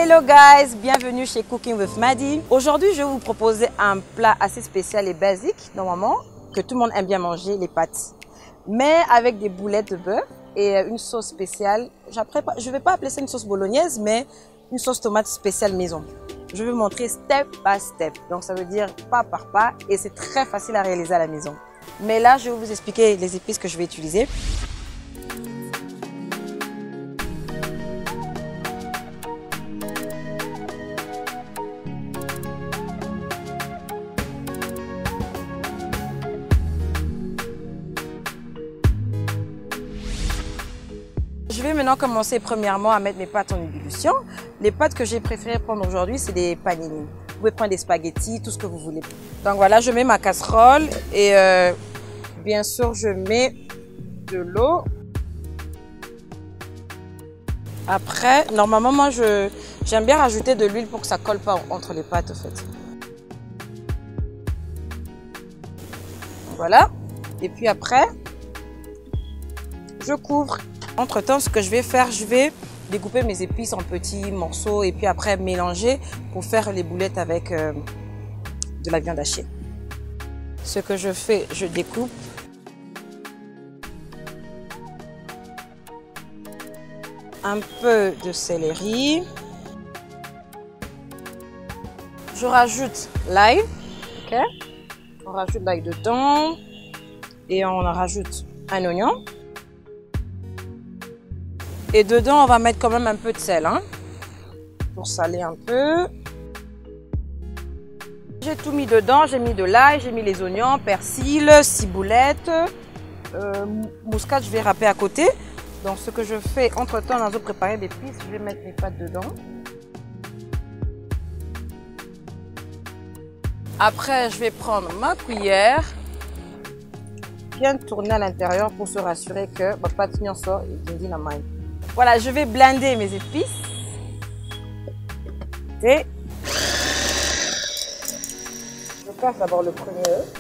Hello guys, bienvenue chez Cooking with Maddy. Aujourd'hui, je vais vous proposer un plat assez spécial et basique, normalement, que tout le monde aime bien manger, les pâtes. Mais avec des boulettes de bœuf et une sauce spéciale. Je ne vais pas appeler ça une sauce bolognaise, mais une sauce tomate spéciale maison. Je vais vous montrer step by step. Donc ça veut dire pas par pas et c'est très facile à réaliser à la maison. Mais là, je vais vous expliquer les épices que je vais utiliser. Je vais maintenant commencer premièrement à mettre mes pâtes en ébullition. Les pâtes que j'ai préféré prendre aujourd'hui, c'est des panini. Vous pouvez prendre des spaghettis, tout ce que vous voulez. Donc voilà, je mets ma casserole et bien sûr, je mets de l'eau. Après, normalement, moi, j'aime bien rajouter de l'huile pour que ça ne colle pas entre les pâtes, en fait. Voilà. Et puis après, je couvre. Entre-temps, ce que je vais faire, je vais découper mes épices en petits morceaux et puis après mélanger pour faire les boulettes avec de la viande hachée. Ce que je fais, je découpe. Un peu de céleri. Je rajoute l'ail. Ok. On rajoute l'ail dedans et on en rajoute un oignon. Et dedans, on va mettre quand même un peu de sel, hein, pour saler un peu. J'ai tout mis dedans, j'ai mis de l'ail, j'ai mis les oignons, persil, ciboulette, muscade, je vais râper à côté. Donc ce que je fais entre-temps, dans de préparer des épices, je vais mettre mes pâtes dedans. Après, je vais prendre ma cuillère, bien tourner à l'intérieur pour se rassurer que ma pâte n'y en sort et dit la maille. Voilà, je vais blender mes épices. Et je casse d'abord le premier œuf.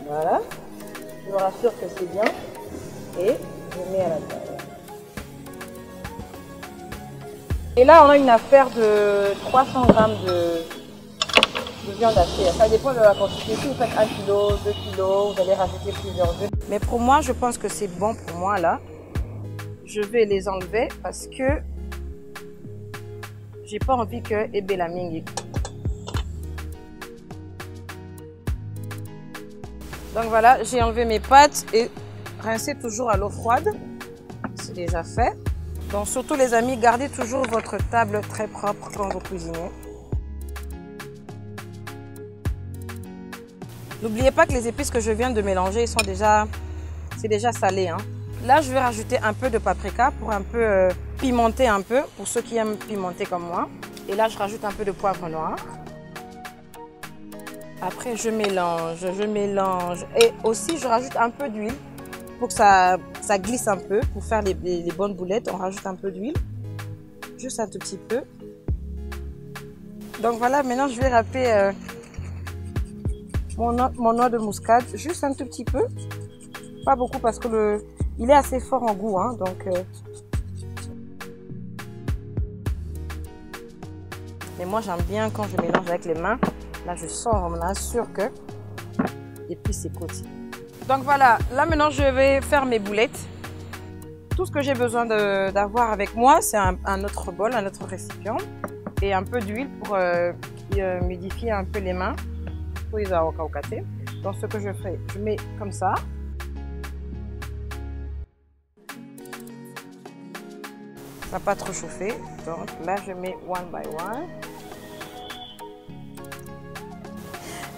Voilà. Je me rassure que c'est bien. Et je mets à l'intérieur. Et là, on a une affaire de 300 g de viande hachée. Ça dépend de la quantité. Si vous faites 1 kg, 2 kg, vous allez rajouter plusieurs œufs. Mais pour moi, je pense que c'est bon pour moi là. Je vais les enlever parce que j'ai pas envie que ebe la mingi. Donc voilà, j'ai enlevé mes pâtes et rincez toujours à l'eau froide. C'est déjà fait. Donc surtout les amis, gardez toujours votre table très propre quand vous cuisinez. N'oubliez pas que les épices que je viens de mélanger sont déjà, c'est déjà salé, hein. Là, je vais rajouter un peu de paprika pour un peu pimenter un peu, pour ceux qui aiment pimenter comme moi. Et là, je rajoute un peu de poivre noir. Après, je mélange. Et aussi, je rajoute un peu d'huile pour que ça glisse un peu. Pour faire les bonnes boulettes, on rajoute un peu d'huile. Juste un tout petit peu. Donc voilà, maintenant, je vais râper mon noix de muscade. Juste un tout petit peu. Pas beaucoup parce que il est assez fort en goût, hein, donc. Mais moi, j'aime bien quand je mélange avec les mains. Là, je sens, on assure que l'épice est côté. Donc voilà, là maintenant, je vais faire mes boulettes. Tout ce que j'ai besoin d'avoir avec moi, c'est un autre bol, un autre récipient et un peu d'huile pour humidifier un peu les mains pour les avoir au cassé. Donc ce que je fais, je mets comme ça. Ça n'a pas trop chauffé, donc là je mets one by one.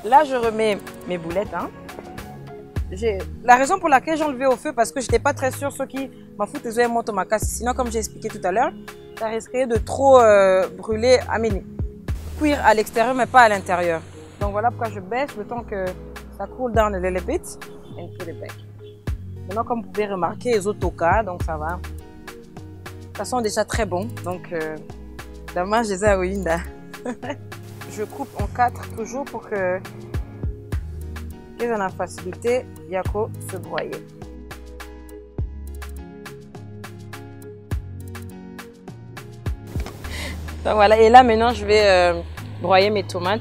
Là je remets mes boulettes, hein. La raison pour laquelle j'ai enlevé au feu, parce que je n'étais pas très sûre, ceux qui m'en foutent les oeufs montent ma casse. Sinon, comme j'ai expliqué tout à l'heure, ça risquerait de trop brûler, cuire à l'extérieur mais pas à l'intérieur. Donc voilà pourquoi je baisse le temps que ça cool down a little bit and put it back. Maintenant, comme vous pouvez remarquer, les autres toca, donc ça va. Ça sent déjà très bon, donc dommage les aouinda. Je coupe en 4 toujours pour que ils en a facilité Yako se broyer. Donc voilà, et là maintenant je vais broyer mes tomates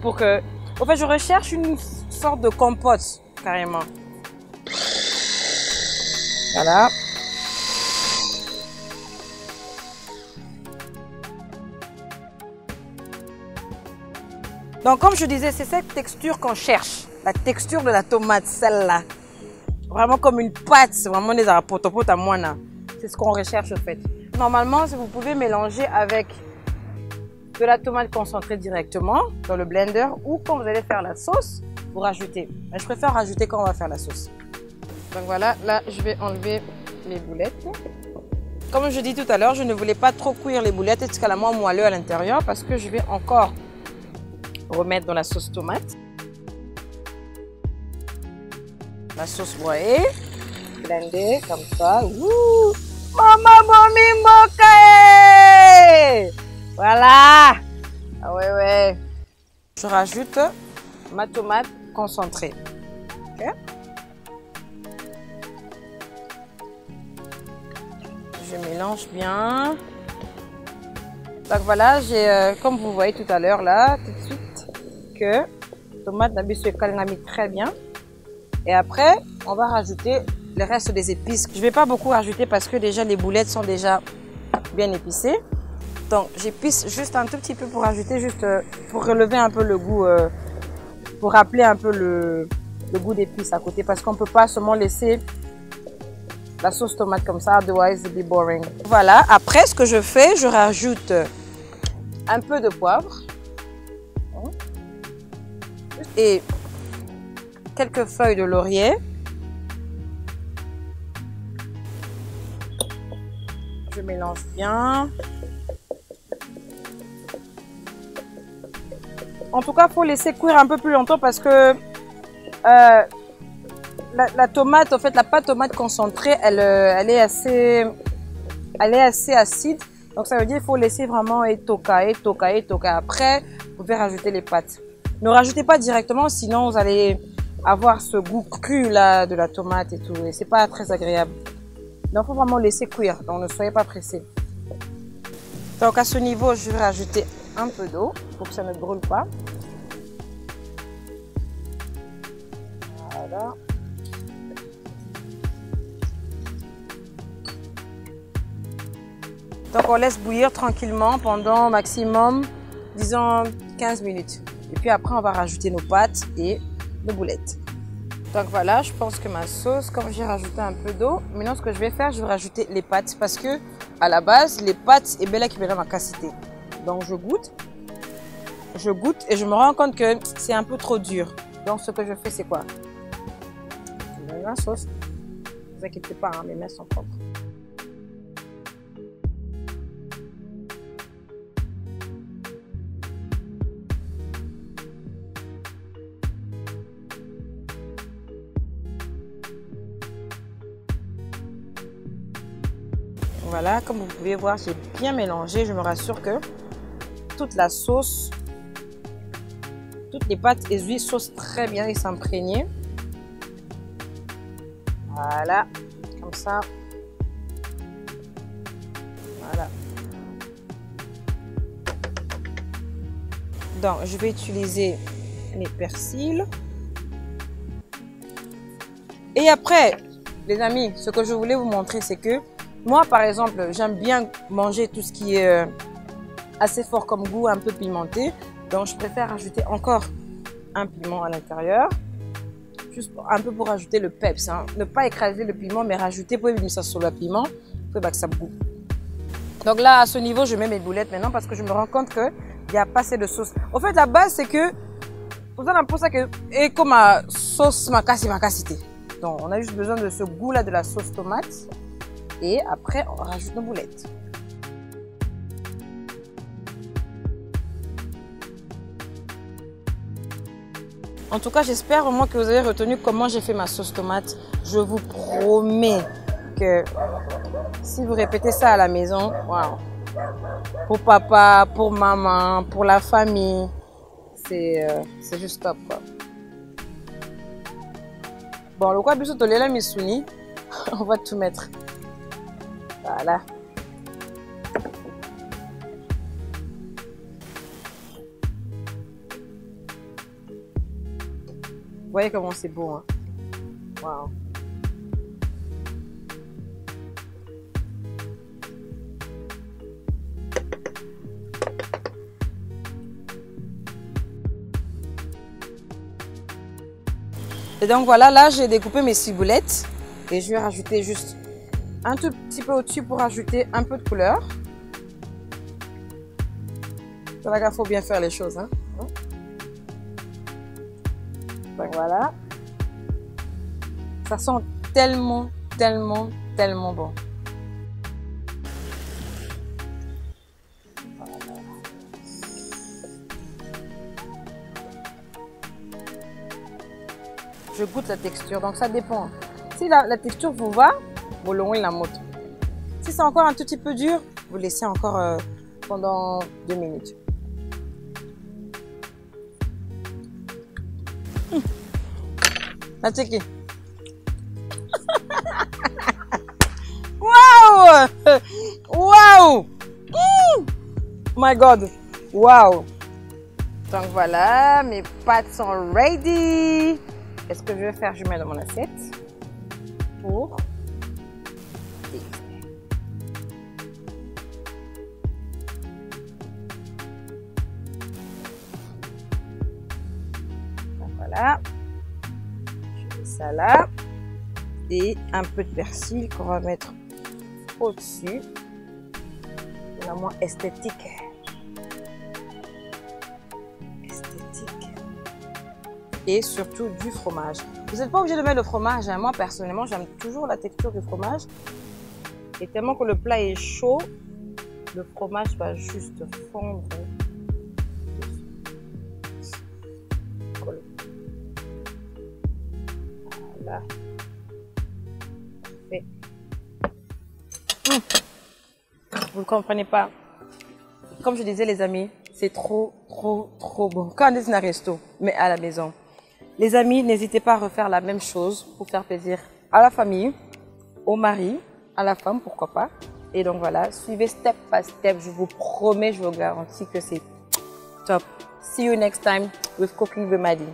pour que... En fait, je recherche une sorte de compote, carrément. Voilà. Donc comme je disais, c'est cette texture qu'on cherche. La texture de la tomate, celle-là. Vraiment comme une pâte, c'est vraiment des arapotopotes à moi là. C'est ce qu'on recherche en fait. Normalement, si vous pouvez mélanger avec de la tomate concentrée directement dans le blender ou quand vous allez faire la sauce, vous rajoutez. Mais je préfère rajouter quand on va faire la sauce. Donc voilà, là je vais enlever mes boulettes. Comme je dis tout à l'heure, je ne voulais pas trop cuire les boulettes jusqu'à la moins moelleux à l'intérieur parce que je vais encore remettre dans la sauce tomate. La sauce broyée, blender comme ça. Ouh, maman momi mokae. Voilà. Ah ouais ouais. Je rajoute ma tomate concentrée. Ok. Je mélange bien. Donc voilà, j'ai comme vous voyez tout à l'heure là, tout de suite que la tomate n'a mis très bien. Et après, on va rajouter le reste des épices. Je ne vais pas beaucoup rajouter parce que déjà les boulettes sont déjà bien épicées. Donc j'épice juste un tout petit peu pour rajouter, juste pour relever un peu le goût, pour rappeler un peu le goût d'épices à côté. Parce qu'on ne peut pas seulement laisser la sauce tomate comme ça, otherwise it'll be boring. Voilà, après ce que je fais, je rajoute un peu de poivre. Et quelques feuilles de laurier. Je mélange bien. En tout cas, il faut laisser cuire un peu plus longtemps parce que la tomate, en fait, la pâte tomate concentrée, elle est assez acide. Donc ça veut dire qu'il faut laisser vraiment étoquer. Après, vous pouvez rajouter les pâtes. Ne rajoutez pas directement, sinon vous allez avoir ce goût cru là de la tomate et tout, et c'est pas très agréable. Donc il faut vraiment laisser cuire, donc ne soyez pas pressés. Donc à ce niveau, je vais rajouter un peu d'eau pour que ça ne brûle pas. Voilà. Donc on laisse bouillir tranquillement pendant maximum, disons 15 minutes. Et puis après on va rajouter nos pâtes et nos boulettes. Donc voilà, je pense que ma sauce, comme j'ai rajouté un peu d'eau, maintenant ce que je vais faire, je vais rajouter les pâtes parce que à la base, les pâtes est belle qui verra ma quantité. Donc je goûte et je me rends compte que c'est un peu trop dur. Donc ce que je fais, c'est quoi? Je mets la sauce. Ne vous inquiétez pas, hein, mes mains sont propres. Voilà, comme vous pouvez voir, j'ai bien mélangé. Je me rassure que toute la sauce, toutes les pâtes et huiles saucent très bien et s'imprégner. Voilà, comme ça. Voilà. Donc, je vais utiliser mes persils. Et après, les amis, ce que je voulais vous montrer, c'est que moi, par exemple, j'aime bien manger tout ce qui est assez fort comme goût, un peu pimenté. Donc, je préfère rajouter encore un piment à l'intérieur. Juste un peu pour rajouter le peps. Hein. Ne pas écraser le piment, mais rajouter pour mettre ça sur le piment, pour que ça goûte. Donc là, à ce niveau, je mets mes boulettes maintenant parce que je me rends compte qu'il n'y a pas assez de sauce. En fait, la base, c'est que vous avez pour ça que et comme ma sauce macacité. Donc, on a juste besoin de ce goût-là de la sauce tomate. Et après, on rajoute nos boulettes. En tout cas, j'espère vraiment que vous avez retenu comment j'ai fait ma sauce tomate. Je vous promets que si vous répétez ça à la maison, waouh, pour papa, pour maman, pour la famille, c'est juste top, quoi. Bon, le quoi, bisous, toléla misuni, on va tout mettre. Voilà. voyez comment c'est beau, hein? Waouh! Et donc voilà, là j'ai découpé mes ciboulettes et je vais rajouter juste un tout petit peu au-dessus pour ajouter un peu de couleur. C'est là qu'il faut bien faire les choses, hein. Donc voilà. Ça sent tellement, tellement, tellement bon. Je goûte la texture, donc ça dépend. Si la texture vous va, vous l'ouvrez la moto. Si c'est encore un tout petit peu dur, vous laissez encore pendant 2 minutes. La tiki. Wow! Wow! My God! Wow! Donc voilà, mes pâtes sont ready. Qu'est-ce que je vais faire? Je mets dans mon assiette pour déguster. Donc voilà, je mets ça là et un peu de persil qu'on va mettre au-dessus. Vraiment esthétique. Et surtout du fromage. Vous n'êtes pas obligé de mettre le fromage, hein. Moi personnellement j'aime toujours la texture du fromage. Et tellement que le plat est chaud, le fromage va juste fondre. Voilà. Parfait. Vous ne comprenez pas. Comme je disais les amis, c'est trop, trop, trop bon. Quand on est dans un resto, mais à la maison. Les amis, n'hésitez pas à refaire la même chose pour faire plaisir à la famille, au mari, à la femme, pourquoi pas. Et donc voilà, suivez step by step. Je vous promets, je vous garantis que c'est top. See you next time with Cooking with Madi.